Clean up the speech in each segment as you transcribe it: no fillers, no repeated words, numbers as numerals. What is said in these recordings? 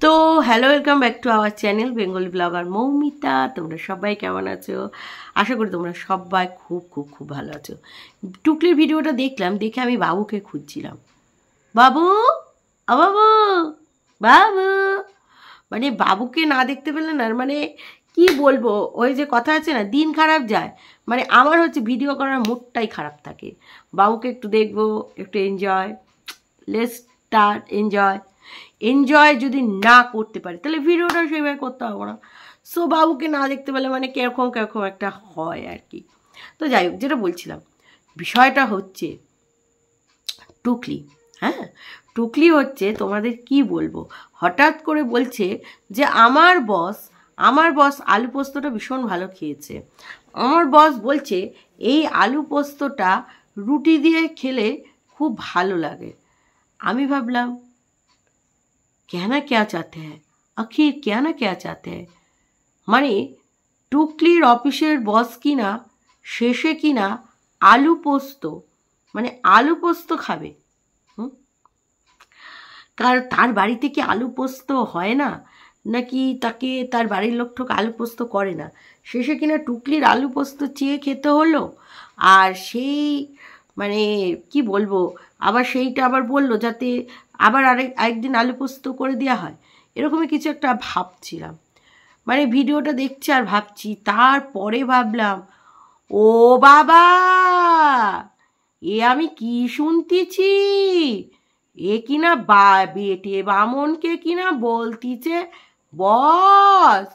তো hello, welcome back to our channel Bengali blogger Moumita. তোমরা সবাই কেমন আছো? আশা করি তোমরা সবাই খুব খুব খুব ভালো আছো। টুকলির ভিডিওটা দেখলাম, দেখে আমি বাবুকে খুঁজছিলাম। বাবু, ও বাবু, বাবু, মানে বাবুকে না দেখতে পেলে না, মানে কি বলবো, ওই যে কথা আছে না, দিন খারাপ যায়। মানে আমার হচ্ছে ভিডিও করার মুডটাই খারাপ থাকে। বাবুকে একটু দেখবো, একটু enjoy, let's start enjoy. Enjoy যদি না করতে পারি তাহলে ভিডিওটা সেভাবে করতে হবে না। সো বাবুকে না দেখতে পেলে মানে কিরকম কিরকম একটা হয় আর কি। তো যাই হোক, যেটা বলছিলাম, বিষয়টা হচ্ছে টুকলি। হ্যাঁ, টুকলি হচ্ছে, তোমাদের কি বলবো, হঠাৎ করে বলছে যে আমার বস আলু পোস্তটা ভীষণ ভালো খেয়েছে। আমার বস বলছে এই আলু পোস্তটা রুটি দিয়ে খেলে খুব ভালো লাগে। আমি ভাবলাম, कहना क्या चाहते हैं, आखिर कहना क्या चाहते हैं। মানে টুকলির অফিসের বস কিনা শেষে কিনা আলু পোস্ত, মানে আলু পোস্ত খাবে। কারণ তার বাড়িতে কি আলু পোস্ত হয় না, নাকি তাকে তার বাড়ির লোক ঠোক আলু পোস্ত করে না? শেষে কিনা টুকলির আলু পোস্ত চেয়ে খেতে হলো। আর সেই মানে কি বলবো, আবার সেইটা আবার বললো যাতে আবার আরেকদিন আলু পোস্ত করে দেওয়া হয়। এরকমই কিছু একটা ভাবছিলাম। মানে ভিডিওটা দেখছি আর ভাবছি, তারপরে ভাবলাম, ও বাবা, এ আমি কি শুনতেছি, এ কিনা বেটে বামনকে কিনা বলতিছে বস,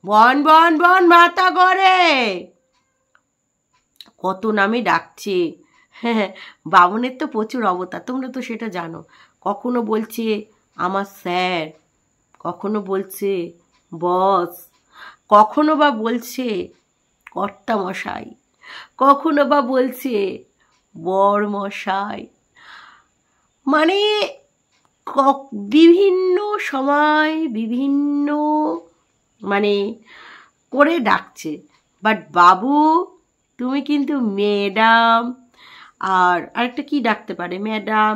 বন বন বন মাথা করে কত নামে ডাকছে। হ্যাঁ, বামনের তো প্রচুর অবতার, তোমরা তো সেটা জানো। কখনো বলছে আমার স্যার, কখনো বলছে বস, কখনো বা বলছে কর্তা মশাই, কখনো বা বলছে বর মশাই। মানে বিভিন্ন সময় বিভিন্ন মানে করে ডাকছে। বাট বাবু, তুমি কিন্তু ম্যাডাম, আর আরেকটা কি ডাকতে পারে, ম্যাডাম,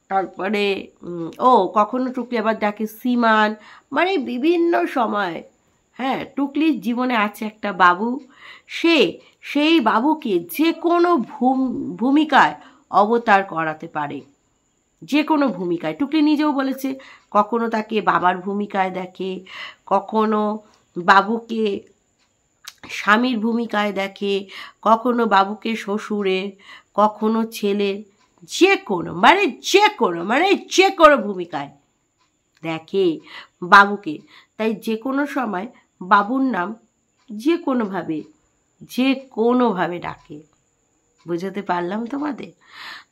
তারপরে কখনো টুকলি আবার ডাকে শ্রীমান। মানে বিভিন্ন সময়, হ্যাঁ, টুকলির জীবনে আছে একটা বাবু। সেই বাবুকে যে কোনো ভূমিকায় অবতার করাতে পারে, যে কোনো ভূমিকায়। টুকলি নিজেও বলেছে কখনো তাকে বাবার ভূমিকায় দেখে, কখনো বাবুকে স্বামীর ভূমিকায় দেখে, কখনো বাবুকে শ্বশুরের, কখনো ছেলের, যে কোনো যে কোনো ভূমিকায় দেখে বাবুকে। তাই যে কোনো সময় বাবুর নাম যে কোনোভাবে ডাকে। বুঝাতে পারলাম তোমাদের?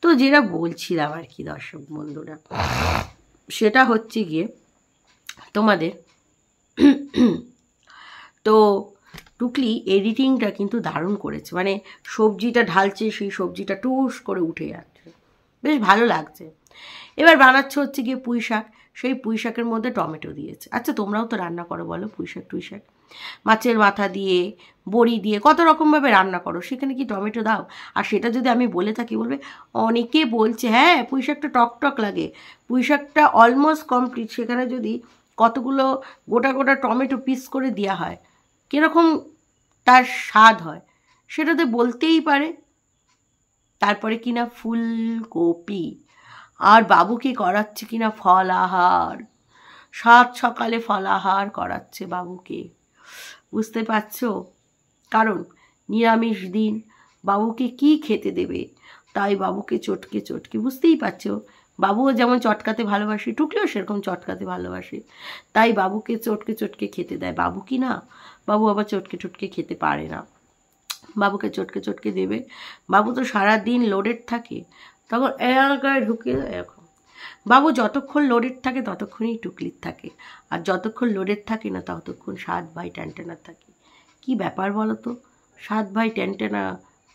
তো যেটা বলছিলাম আর কি দর্শক বন্ধুরা, সেটা হচ্ছে গিয়ে তোমাদের তো টুকলি এডিটিংটা কিন্তু দারুণ করেছে। মানে সবজিটা ঢালছে, সেই সবজিটা টুস করে উঠে যাচ্ছে, বেশ ভালো লাগছে। এবার বানাচ্ছে হচ্ছে গিয়ে পুঁই শাক। সেই পুঁই শাকের মধ্যে টমেটো দিয়েছে। আচ্ছা, তোমরাও তো রান্না করো বলো, পুঁই শাক মাছের মাথা দিয়ে, বড়ি দিয়ে কত রকমভাবে রান্না করো, সেখানে কি টমেটো দাও? আর সেটা যদি আমি বলে থাকি, বলবে অনেকে বলছে হ্যাঁ পুঁই শাকটা টক টক লাগে। পুঁই শাকটা অলমোস্ট কমপ্লিট, সেখানে যদি কতগুলো গোটা গোটা টমেটো পিস করে দেওয়া হয়, কীরকম তার স্বাদ হয় সেটা তো বলতেই পারে। তারপরে কিনা ফুলকপি, আর বাবু কি করাচ্ছে কিনা ফলাহার, সাত সকালে ফলাহার করাচ্ছে বাবুকে। বুঝতে পারছো? কারণ নিরামিষ দিন বাবুকে কি খেতে দেবে, তাই বাবুকে চটকে চটকে, বুঝতেই পারছো, বাবুও যেমন চটকাতে ভালোবাসে, টুকলেও সেরকম চটকাতে ভালোবাসে, তাই বাবুকে চটকে চটকে খেতে দেয়। বাবু কি না, বাবু আবার চটকে চটকে খেতে পারে না, বাবুকে চটকে চটকে দেবে। বাবু তো সারাদিন লোডেড থাকে, তখন এলাকায় ঢুকে এরকম। বাবু যতক্ষণ লোডেড থাকে ততক্ষণই টুকলির থাকে, আর যতক্ষণ লোডেড থাকে না ততক্ষণ 7 ভাই ট্যান্টেনা থাকে। কি ব্যাপার বলো তো, 7 ভাই ট্যান্টেনা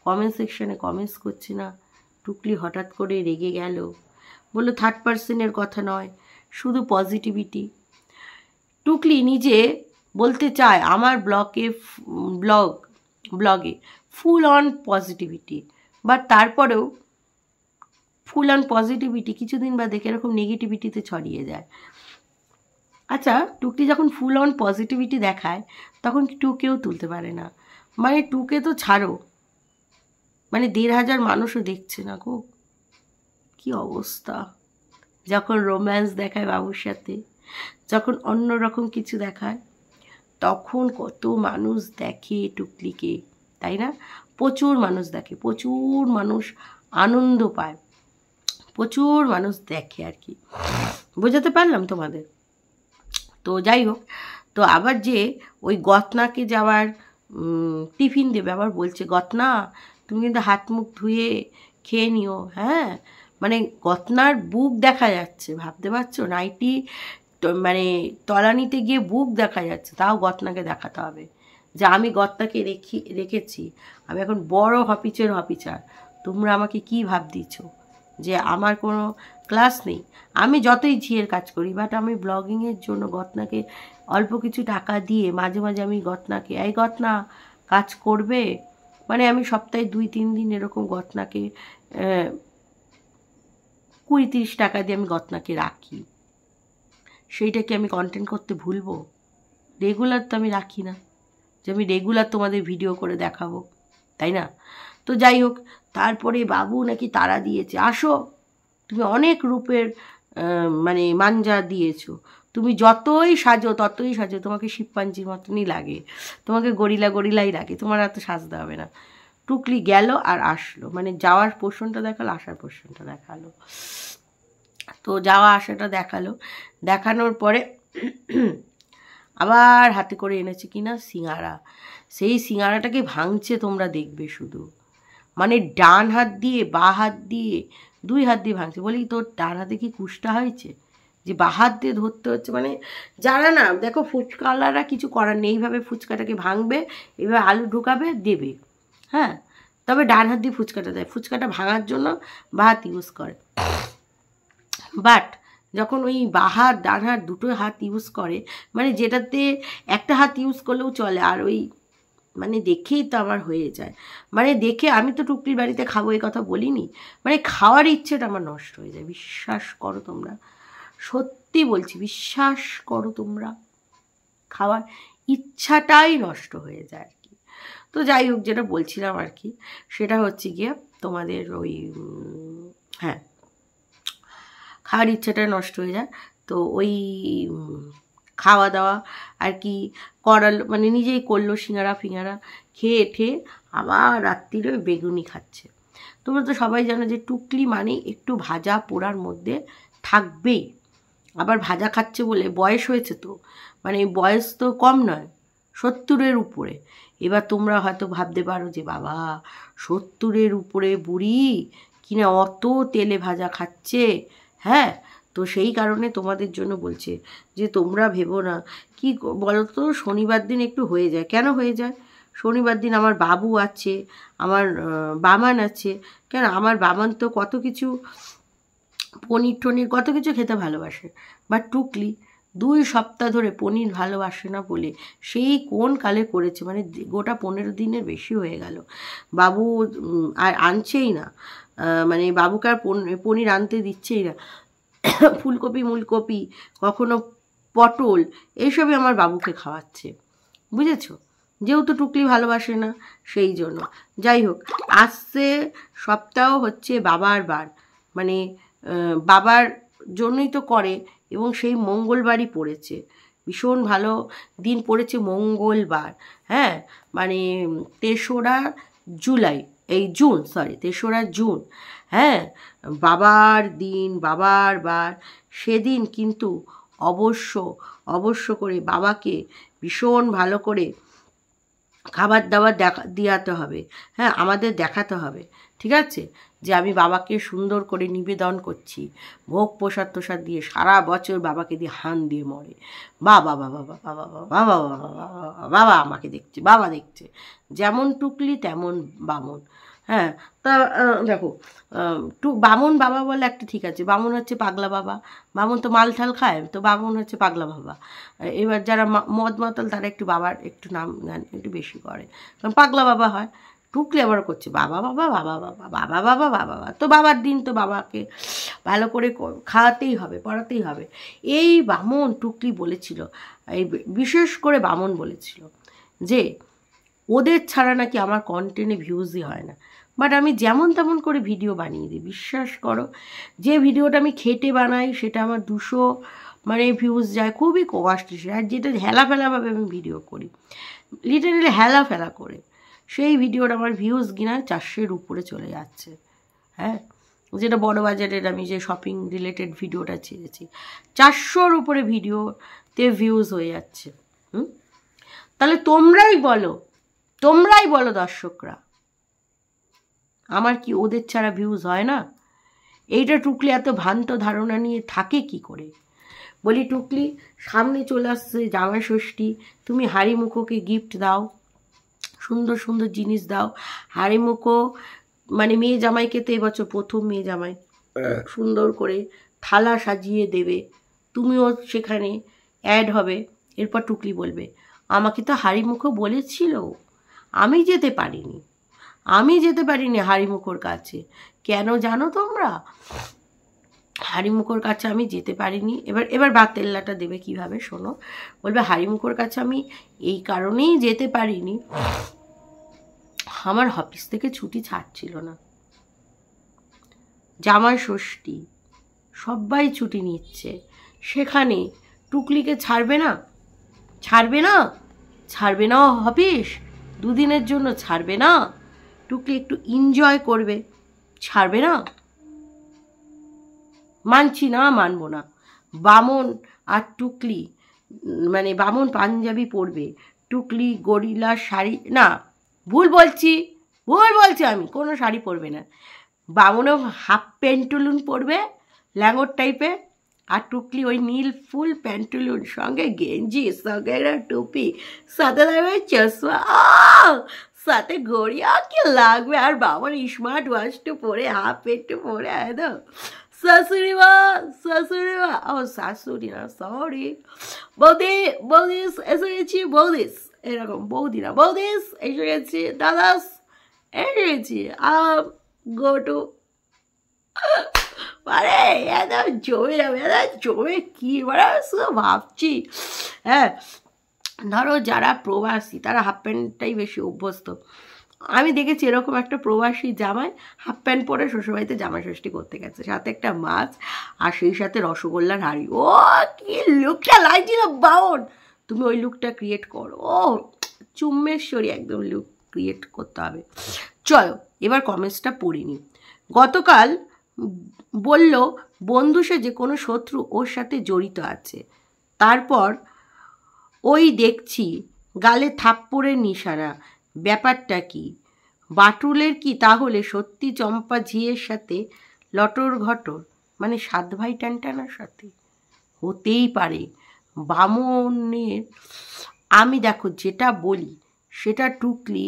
কমেন্ট সেকশনে কমেন্টস করছে না। টুকলি হঠাৎ করে রেগে গেল, বললো থার্ড পার্সনের কথা নয়, শুধু পজিটিভিটি। টুকলি নিজে বলতে চায় আমার ব্লগে ফুল অন পজিটিভিটি, বাট তারপরেও ফুল অন পজিটিভিটি কিছুদিন বাদে এরকম নেগেটিভিটিতে ছড়িয়ে যায়। আচ্ছা, টুকলি যখন ফুল অন পজিটিভিটি দেখায় তখন টুকেও তুলতে পারে না, মানে টুকে তো ছাড়ো, মানে 1,500 মানুষও দেখছে না গো, কি অবস্থা। যখন রোম্যান্স দেখায় বাবুর সাথে, যখন অন্যরকম কিছু দেখায়, তখন কত মানুষ দেখে টুকলিকে, তাই না? প্রচুর মানুষ দেখে, প্রচুর মানুষ আনন্দ পায়, প্রচুর মানুষ দেখে আর কি। বোঝাতে পারলাম তোমাদের? তো যাই হোক, তো আবার যে ওই গতনাকে যাওয়ার টিফিন দেবে, আবার বলছে গতনা তুমি কিন্তু হাত মুখ ধুয়ে খেয়ে নিও, হ্যাঁ। মানে গতনার বুক দেখা যাচ্ছে, ভাবতে পারছো? নাইটি মানে তলানিতে গিয়ে বুক দেখা যাচ্ছে, তাও গতনাকে দেখাতে হবে যে আমি গতনাকে রেখেছি, আমি এখন বড় অফিসার, তোমরা আমাকে কি ভাব দিচ্ছ যে আমার কোনো ক্লাস নেই। আমি যতই ঝিয়ের কাজ করি, বাট আমি ব্লগিংয়ের জন্য গতনাকে অল্প কিছু টাকা দিয়ে মাঝে মাঝে আমি গতনাকে, এই গতনা কাজ করবে, মানে আমি সপ্তাহে 2-3 দিন এরকম গতনাকে 20-30 টাকা দিয়ে আমি গতনাকে রাখি। সেইটাকে আমি কন্টেন্ট করতে ভুলবো? রেগুলার তো আমি রাখি না যে আমি রেগুলার তোমাদের ভিডিও করে দেখাবো, তাই না? তো যাই হোক, তারপরে বাবু নাকি তাড়া দিয়েছে, আসো তুমি অনেক রূপের মানে মাঞ্জা দিয়েছো, তুমি যতই সাজো ততই সাজো, তোমাকে শিবপাঞ্জির মতনই লাগে, তোমাকে গরিলাই লাগে, তোমার এত সাজতে হবে না। টুকলি গেল আর আসলো, মানে যাওয়ার পোর্শনটা দেখালো, আসার পোর্শনটা দেখালো। তো যাওয়া আসাটা দেখালো, দেখানোর পরে আবার হাতে করে এনেছে কিনা সিঙ্গারা, সেই সিঙ্গারাটাকে ভাঙছে তোমরা দেখবে শুধু, মানে ডান হাত দিয়ে বা হাত দিয়ে 2 হাত দিয়ে ভাঙছে। বলি তোর ডান হাতে কি কুষ্টা হয়েছে যে বা হাত দিয়ে ধরতে হচ্ছে? মানে যারা না, দেখো ফুচকাওয়ালারা কিছু করার নেই, এইভাবে ফুচকাটাকে ভাঙবে, এইভাবে আলু ঢুকাবে দেবে, হ্যাঁ, তবে ডান হাত দিয়ে ফুচকাটা দেয়, ফুচকাটা ভাঙার জন্য বা হাত ইউজ করে। বাট যখন ওই বা হাত ডান হাত দুটো হাত ইউজ করে, মানে যেটাতে একটা হাত ইউজ করলেও চলে, আর ওই মানে দেখেই তো আমার হয়ে যায়, মানে দেখে আমি তো টুকলির বাড়িতে খাবো এই কথা বলিনি, মানে খাওয়ার ইচ্ছেটা আমার নষ্ট হয়ে যায়, বিশ্বাস করো তোমরা, সত্যি বলছি, বিশ্বাস করো তোমরা, খাওয়ার ইচ্ছাটাই নষ্ট হয়ে যায় আর কি। তো যাই হোক, যেটা বলছিলাম আর কি, সেটা হচ্ছে গিয়ে তোমাদের ওই হ্যাঁ, খাওয়ার ইচ্ছাটা নষ্ট হয়ে যায়। তো ওই খাওয়া দাওয়া আর কি করাল, মানে নিজেই করলো, সিঙ্গারা ফিঙ্গারা খেয়ে ঠেয়ে আবার রাত্রিরে বেগুনি খাচ্ছে। তোমরা তো সবাই জানো যে টুকলি মানে একটু ভাজা পোড়ার মধ্যে থাকবেই, আবার ভাজা খাচ্ছে বলে বয়স হয়েছে তো, মানে বয়স তো কম নয়, 70-এর উপরে। এবার তোমরা হয়তো ভাবতে পারো যে বাবা 70-এর উপরে বুড়ি কিনা অত তেলে ভাজা খাচ্ছে, হ্যাঁ। তো সেই কারণে তোমাদের জন্য বলছে যে তোমরা ভেবো না, কি বলো তো, শনিবার দিন একটু হয়ে যায়, কেন হয়ে যায়? শনিবার দিন আমার বাবু আছে, আমার বামান আছে, কেন আমার বামান তো কত কিছু পনির টনির কত কিছু খেতে ভালোবাসে, বাট টুকলি 2 সপ্তাহ ধরে পনির ভালোবাসে না বলে সেই কোন কালে করেছে, মানে গোটা 15 দিনের বেশি হয়ে গেল, বাবু আর আনছেই না, মানে বাবুকে আর পনির আনতে দিচ্ছেই না। ফুলকপি মুলকপি কখনো পটল এইসবই আমার বাবুকে খাওয়াচ্ছে, বুঝেছো? যেহেতু টুকলি ভালোবাসে না সেই জন্য। যাই হোক, আসছে সপ্তাহ হচ্ছে বাবার বার, মানে বাবার জন্যই তো করে, এবং সেই মঙ্গলবারই পড়েছে, ভীষণ ভালো দিন পড়েছে মঙ্গলবার, হ্যাঁ, মানে 3রা জুলাই, এই জুন, সরি 3রা জুন, হ্যাঁ, বাবার দিন, বাবার বার, সেদিন কিন্তু অবশ্য করে বাবাকে ভীষণ ভালো করে খাবার দাবার দেওয়াতে হবে, হ্যাঁ, আমাদের দেখাতে হবে, ঠিক আছে, যে আমি বাবাকে সুন্দর করে নিবেদন করছি, ভোগ প্রসাদ তোসাদ দিয়ে সারা বছর বাবাকে দিয়ে হান দিয়ে মরে, বাবা বাবা বাবা বাবা বাবা বাবা বাবা আমাকে দেখছে, বাবা দেখছে, যেমন টুকলি তেমন বামন, হ্যাঁ। তা দেখো, বামন বাবা বলে একটা ঠিক আছে, বামন হচ্ছে পাগলা বাবা, বামন তো মাল ঠাল খায়, তো বামন হচ্ছে পাগলা বাবা। এবার যারা মদ মাতাল তারা একটু বাবার একটু নাম গান একটু বেশি করে, কারণ পাগলা বাবা হয়, টুকলি আবার করছে বাবা বাবা বাবা বাবা বাবা বাবা বাবা বাবা, তো বাবার দিন, তো বাবাকে ভালো করে খাওয়াতেই হবে, পড়াতেই হবে। এই বামন টুকলি বলেছিল, এই বিশেষ করে বামন বলেছিল যে ওদের ছাড়া নাকি আমার কন্টেন্টে ভিউজই হয় না। বাট আমি যেমন তেমন করে ভিডিও বানিয়ে দিই, বিশ্বাস করো। যে ভিডিওটা আমি খেটে বানাই সেটা আমার 200 মানে ভিউজ যায়, খুবই কষ্ট। আর যেটা হেলাফেলাভাবে আমি ভিডিও করি, লিটারেলি হেলাফেলা করে, সেই ভিডিওটা আমার ভিউজ কিনা 400-এর উপরে চলে যাচ্ছে। হ্যাঁ, যেটা বড় বাজারের আমি যে শপিং রিলেটেড ভিডিওটা ছেড়েছি, 400-র উপরে ভিডিওতে ভিউজ হয়ে যাচ্ছে। তাহলে তোমরাই বলো দর্শকরা, আমার কি ওদের ছাড়া ভিউজ হয় না? এইটা টুকলি এত ভ্রান্ত ধারণা নিয়ে থাকে কি করে? বলি টুকলি, সামনে চলে আসছে জামাই ষষ্ঠী, তুমি হাড়িমুখোকে গিফট দাও, সুন্দর সুন্দর জিনিস দাও। হাড়িমুখো মানে মেয়ে জামাইকে তো এবছর প্রথম মেয়ে জামাই, সুন্দর করে থালা সাজিয়ে দেবে, তুমিও সেখানে অ্যাড হবে। এরপর টুকলি বলবে, আমাকে তো হাড়িমুখো বলেছিল, আমি যেতে পারিনি হাড়িমুখোর কাছে। কেন জানো তোমরা? হাড়িমুখোর কাছে আমি যেতে পারিনি। এবার বাতেল্লাটা দেবে কিভাবে, শোনো। বলবে হাড়িমুখোর কাছে আমি এই কারণেই যেতে পারিনি, আমার অফিস থেকে ছুটি ছাড়ছিল না, জামাই ষষ্ঠী, সবাই ছুটি নিচ্ছে, সেখানে টুকলিকে ছাড়বে না অফিস, 2 দিনের জন্য ছাড়বে না, টুকলি একটু এনজয় করবে, ছাড়বে না? মানছি না, মানবো না। বামন আর টুকলি, মানে বামন পাঞ্জাবি পরবে, টুকলি গরিলা শাড়ি, না ভুল বলছি আমি, কোনো শাড়ি পরবে না। বামনও হাফ প্যান্টুলুন পরবে, ল্যাঙ্গর টাইপের, আর টুকলি ওই নীল ফুল প্যান্টুলুন, সঙ্গে গেঞ্জি, সঙ্গে টুপি, সাথে লাগবে চশমা, সাথে ঘড়িয়া কি লাগবে, আর বামন স্মার্ট ওয়াচটা পরে, হাফ প্যান্টু পরে একদম শাশুড়ি মা, ও শাশুড়ি না, সরি, বৌদিস এসে গেছি, বৌদিস, এরকম বৌদিস এসে গেছি, দাদাস এসে গেছি, গোটু, মানে একদম জমে যাবে, জমে কি মানে শুধু ভাবছি। হ্যাঁ, ধরো যারা প্রবাসী তারা হাফ প্যান্টটাই বেশি অভ্যস্ত। আমি দেখেছি এরকম একটা প্রবাসী জামাই হাফ প্যান্ট পরে শ্বশুরবাড়িতে জামাই ষষ্ঠী করতে গেছে, সাথে একটা মাছ, আর সেই সাথে রসগোল্লার হাঁড়ি। ও কি লুকটা লাগছিল বামন, তুমি ওই লুকটা ক্রিয়েট করো, ও চুম্বেশ্বরী একদম লুক ক্রিয়েট করতে হবে। চলো এবার কমেন্টসটা পড়িনি। গতকাল বলল বন্ধু সেজে কোনো শত্রু ওর সাথে জড়িত আছে, তারপর ওই দেখছি গালে থাপ্পড়ের নিশানা, ব্যাপারটা কি? বাটুলের কি তাহলে সত্যি চম্পা ঝিয়ের সাথে লটর ঘটর, মানে 7 ভাই টানটানার সাথে? হতেই পারে। বামনের আমি দেখো যেটা বলি সেটা টুকলি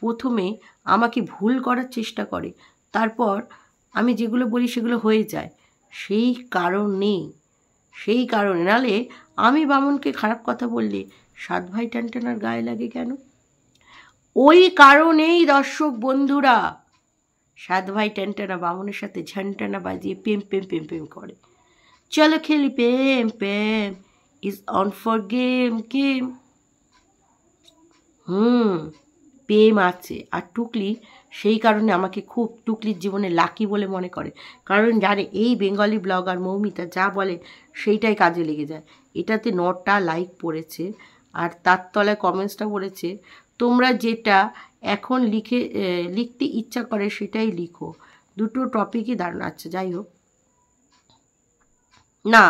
প্রথমে আমাকে ভুল করার চেষ্টা করে, তারপর আমি যেগুলো বলি সেগুলো হয়ে যায়, সেই কারণে নালে আমি বামনকে খারাপ কথা বললে 7 ভাই টানটানার গায়ে লাগে কেন? ওই কারণেই দর্শক বন্ধুরা 7 ভাই টানটানা বামনের সাথে ঝানটানা বাজিয়ে প্রেম করে। চলো খেলি প্রেম ইজ অন ফর গেম। প্রেম আছে। আর টুকলি সেই কারণে আমাকে খুব টুকলির জীবনে লাকি বলে মনে করে, কারণ জানে এই বেঙ্গলি ব্লগার মৌমিতা যা বলে সেইটাই কাজে লেগে যায়। এটাতে 9টা লাইক পড়েছে, আর তার তলায় কমেন্টসটা পড়েছে, তোমরা যেটা এখন লিখতে ইচ্ছা করে সেটাই লিখো, দুটো টপিকই দারুণ। আচ্ছা যাই হোক, না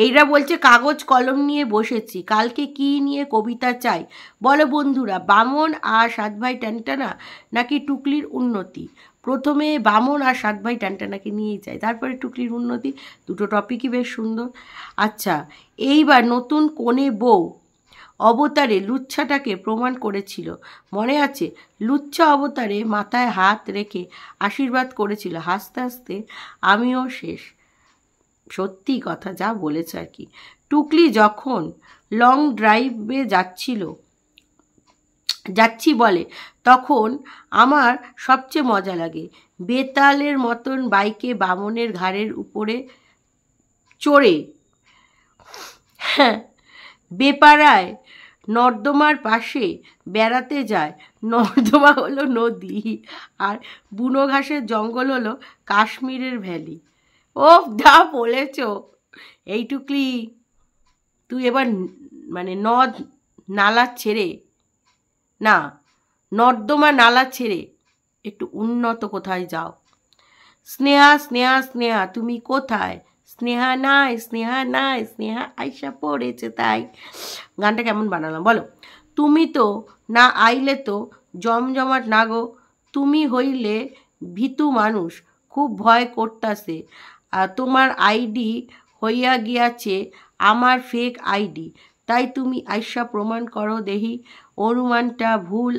এইরা বলছে কাগজ কলম নিয়ে বসেছি, কালকে কি নিয়ে কবিতা চাই বলো বন্ধুরা? বামন আর 7 ভাই টানটানা নাকি টুকলির উন্নতি? প্রথমে বামন আর 7 ভাই টানটানাকে নিয়েই চাই, তারপরে টুকলির উন্নতি। দুটো টপিকই বেশ সুন্দর। আচ্ছা, এইবার নতুন কোণে বউ অবতারে লুচ্ছাটাকে প্রমাণ করেছিল, মনে আছে? লুচ্ছা অবতারে মাথায় হাত রেখে আশীর্বাদ করেছিল, হাসতে হাসতে আমিও শেষ। সত্যি কথা যা বলেছে আর কি। টুকলি যখন লং ড্রাইভে যাচ্ছিল যাচ্ছি বলে, তখন আমার সবচেয়ে মজা লাগে। বেতালের মতন বাইকে বামনের ঘাড়ের উপরে চড়ে হ্যাঁ বেপাড়ায় নর্দমার পাশে বেড়াতে যায়। নর্দমা হলো নদী, আর বুনো ঘাসের জঙ্গল হলো কাশ্মীরের ভ্যালি। ও যা বলেছ! এইটুকলি তুই এবার মানে নদ নালা ছেড়ে, না নর্দমা নালা ছেড়ে একটু উন্নত কোথায় যাও। স্নেহা স্নেহা স্নেহা তুমি কোথায়? স্নেহা নাই, স্নেহা নাই, স্নেহা আইসা পড়েছে তাই। গানটা কেমন বানালাম বলো? তুমি তো না আইলে তো জমজমাট না গো, তুমি হইলে ভীতু মানুষ, খুব ভয় করতাছে। তোমার আইডি হইয়া গিয়াছে আমার ফেক আইডি, তাই তুমি আইসা প্রমাণ করো দেহি অনুমানটা ভুল।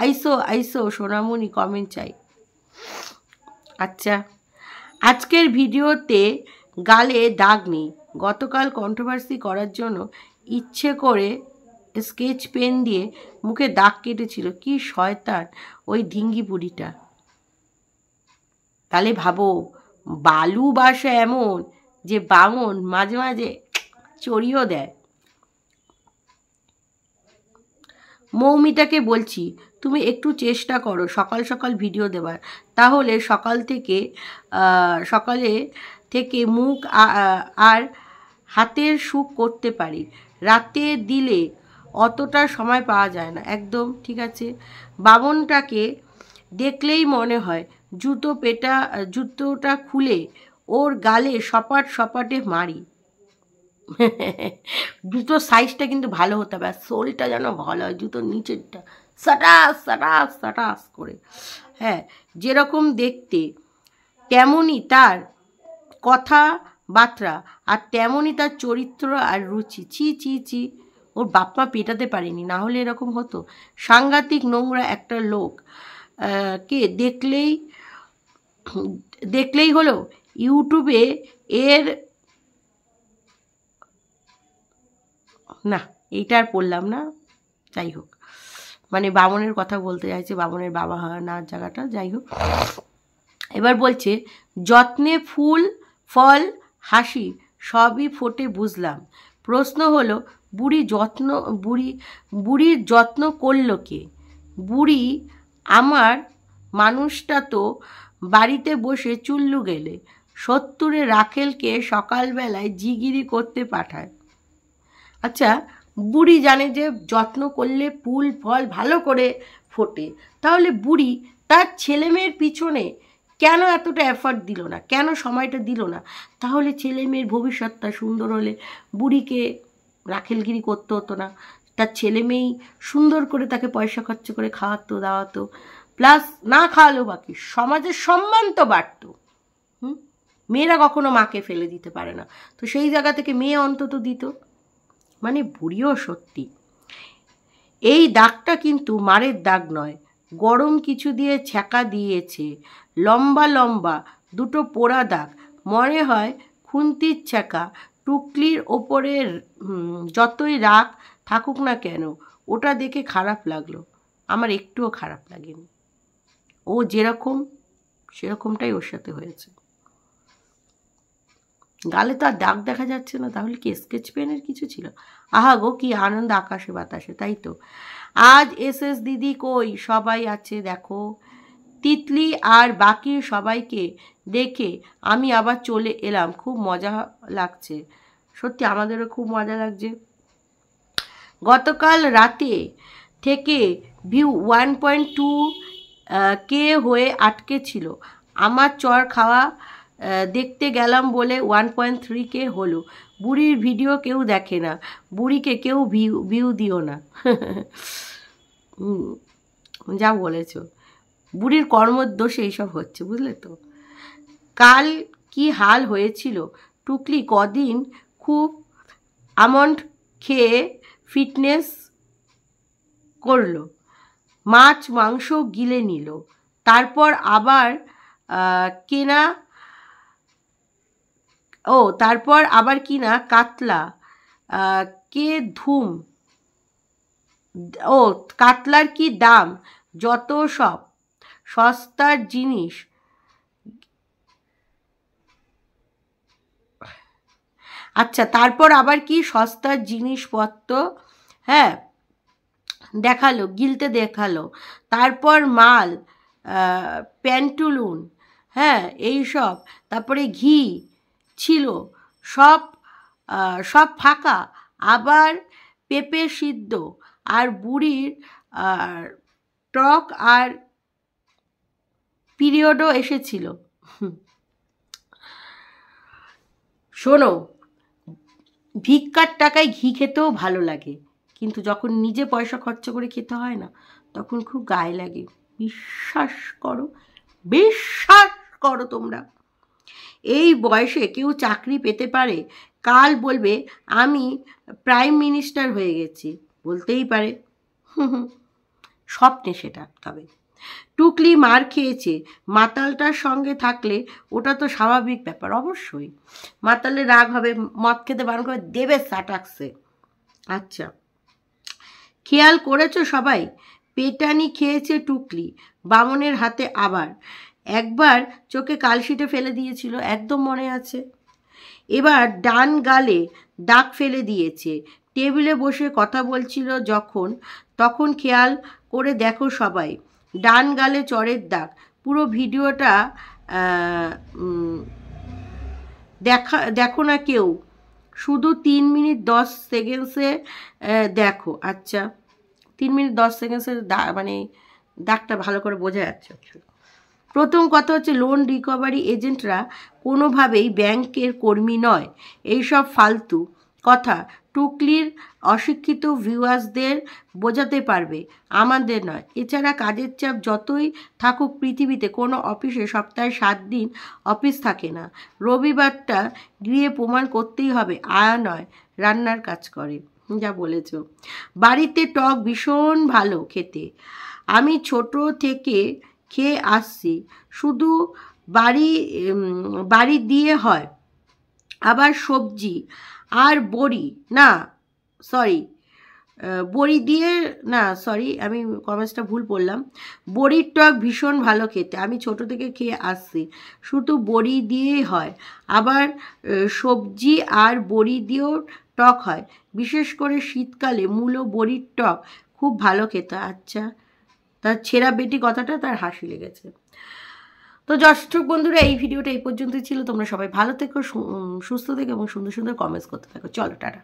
আইসো আইসো সোনামণি, কমেন্ট চাই। আচ্ছা, আজকের ভিডিওতে গালে দাগ নেই। গতকাল কন্ট্রোভার্সি করার জন্য ইচ্ছে করে স্কেচ পেন দিয়ে মুখে দাগ কেটেছিল। কি শয়তান ওই ঢিঙ্গি বুড়িটা। তাহলে ভাবো, বালু বাসা এমন যে বামন মাঝে মাঝে চড়িয়েও দেয়। মৌমিতাকে বলছি, তুমি একটু চেষ্টা করো সকাল সকাল ভিডিও দেবার, তাহলে সকালে থেকে মুখ আর হাতের সুখ করতে পারি। রাতে দিলে অতটা সময় পাওয়া যায় না। একদম ঠিক আছে। বামনটাকে দেখলেই মনে হয় জুতোটা খুলে ওর গালে সপাট সপাটে মারি। জুতোর সাইজটা কিন্তু ভালো হতে হবে, আর সোলটা যেন ভালো হয়, জুতোর নিচেরটা সাটাস সাটাস সাটাস করে। হ্যাঁ, যেরকম দেখতে তেমনই তার কথাবার্তা, আর তেমনই তার চরিত্র আর রুচি। ছি ছি ছি, ওর বাপমা পেটাতে পারেনি, না হলে এরকম হতো। সাংঘাতিক নোংরা একটা লোক। কে দেখলেই হলো। ইউটিউবে এর না, এইটা আর পড়লাম না। যাই হোক, মানে বামনের কথা বলতে চাইছে, বামনের বাবা না জায়গাটা। যাই হোক, এবার বলছে, যত্নে ফুল ফল হাসি সবই ফোটে বুঝলাম। প্রশ্ন হলো, বুড়ির যত্ন করল কে? বুড়ি আমার মানুষটা তো বাড়িতে বসে চুল্লু গেলে 70 রাখেলকে সকালবেলায় জিগিরি করতে পাঠায়। আচ্ছা, বুড়ি জানে যে যত্ন করলে ফুল ফল ভালো করে ফোটে, তাহলে বুড়ি তার ছেলে মেয়ের পিছনে কেন এতটা এফর্ট দিল না, কেন সময়টা দিল না? তাহলে ছেলে মেয়ের ভবিষ্যৎটা সুন্দর হলে বুড়িকে রাখেলগিরি করতে হতো না। তার ছেলে মেয়েই সুন্দর করে তাকে পয়সা খরচ করে খাওয়াতো দাওয়াতো, প্লাস না খাওয়ালেও বাকি সমাজের সম্মান তো বাড়তো। মেয়েরা কখনো মাকে ফেলে দিতে পারে না, তো সেই জায়গা থেকে মেয়ে অন্তত দিত। মানে বুড়িও সত্যি। এই দাগটা কিন্তু মারের দাগ নয়, গরম কিছু দিয়ে ছ্যাঁকা দিয়েছে। লম্বা লম্বা দুটো পোড়া দাগ, মনে হয় খুন্তির ছ্যাঁকা। টুকলির ওপরে যতই রাগ থাকুক না কেন, ওটা দেখে খারাপ লাগলো। আমার একটুও খারাপ লাগেনি। ও যেরকম সেরকমটাই ওর সাথে হয়েছে। গালে তো আর দাগ দেখা যাচ্ছে না, তাহলে কি স্কেচ পেনের কিছু ছিল? আহা গো, কি আনন্দ আকাশে বাতাসে, তাই তো। আজ এসএস দিদি কই? সবাই আছে দেখো। তিতলি আর বাকি সবাইকে দেখে আমি আবার চলে এলাম, খুব মজা লাগছে। সত্যি আমাদেরও খুব মজা লাগছে। গতকাল রাতে থেকে ভিউ 1.2K হয়ে আটকে ছিল। আমার চর খাওয়া দেখতে গেলাম বলে 1.3K হলো। বুড়ির ভিডিও কেউ দেখে না, বুড়িকে কেউ ভিউ দিও না। যা বলেছ, বুড়ির কর্মদোষে এইসব হচ্ছে, বুঝলে তো। কাল কি হাল হয়েছিল টুকলি, কদিন খুব আমন্ড খেয়ে ফিটনেস করলো, মাছ মাংস গিলে নিল, তারপর আবার কিনা কাতলা কে ধুম ও কাতলার কি দাম, যত সব সস্তার জিনিস। আচ্ছা, তারপর আবার কি সস্তার জিনিসপত্র, হ্যাঁ দেখালো, গিলতে দেখালো। তারপর মাল, প্যান্টুলুন, হ্যাঁ এইসব, তারপরে ঘি ছিল, সব সব ফাঁকা। আবার পেঁপে সিদ্ধ আর বুড়ির টক আর পিরিয়ডও এসেছিল। শোনো, ভিক্ষার টাকায় ঘি খেতেও ভালো লাগে, কিন্তু যখন নিজে পয়সা খরচ করে খেতে হয় না, তখন খুব গায়ে লাগে। বিশ্বাস করো, বিশ্বাস করো তোমরা। এই বয়সে কেউ চাকরি পেতে পারে, কাল বলবে আমি প্রাইম মিনিস্টার হয়ে গেছি, বলতেই পারে। স্বপ্নে সেটা। তবে টুকলি মার খেয়েছে, মাতালটার সঙ্গে থাকলে ওটা তো স্বাভাবিক ব্যাপার, অবশ্যই মাতালে রাগ হবে, মদ খেতে বারণ করে দেবে সাটাকসে। আচ্ছা, খেয়াল করেছো সবাই, পেটানি খেয়েছে টুকলি বামনের হাতে, আবার একবার চোখে কালশিটে ফেলে দিয়েছিল, একদম মনে আছে। এবার ডান গালে দাগ ফেলে দিয়েছে, টেবিলে বসে কথা বলছিল যখন, তখন খেয়াল করে দেখো সবাই, ডান গালে চড়ের দাগ। পুরো ভিডিওটা দেখো না কেউ, শুধু 3 মিনিট 10 সেকেন্ডসে দেখো। আচ্ছা, 3 মিনিট 10 সেকেন্ডসের মানে দাগটা ভালো করে বোঝা যাচ্ছে। প্রথম কথা হচ্ছে, লোন রিকভারি এজেন্টরা কোনোভাবেই ব্যাংকের কর্মী নয়। এইসব ফালতু কথা টুকলির অশিক্ষিত ভিউয়ার্সদের বোঝাতে পারবে, আমাদের নয়। এছাড়া কাজের চাপ যতই থাকুক পৃথিবীতে, কোনো অফিসে সপ্তাহে 7 দিন অফিস থাকে না। রবিবারটা গিয়ে প্রমাণ করতেই হবে আয়া নয়, রান্নার কাজ করে। যা বলেছ। বাড়িতে টক ভীষণ ভালো খেতে, আমি ছোট থেকে খেয়ে আসছি, শুধু বাড়ি দিয়ে হয়। আবার সবজি আর বড়ি, না সরি বড়ি দিয়ে, না সরি আমি কমেন্টসটা ভুল পড়লাম। বড়ির টক ভীষণ ভালো খেতে, আমি ছোট থেকে খেয়ে আসছি, শুধু বড়ি দিয়েই হয়। আবার সবজি আর বড়ি দিয়েও টক হয়, বিশেষ করে শীতকালে মূলো বড়ির টক খুব ভালো খেতে। আচ্ছা, তার ছেঁড়া বেটি কথাটা তার হাসি লেগেছে। তো দর্শক বন্ধুরা, এই ভিডিওটা এই পর্যন্তই ছিল। তোমরা সবাই ভালো থেকো, সুস্থ থেকো এবং সুন্দর সুন্দর কমেন্টস করতে থাকো। চলো, টাটা।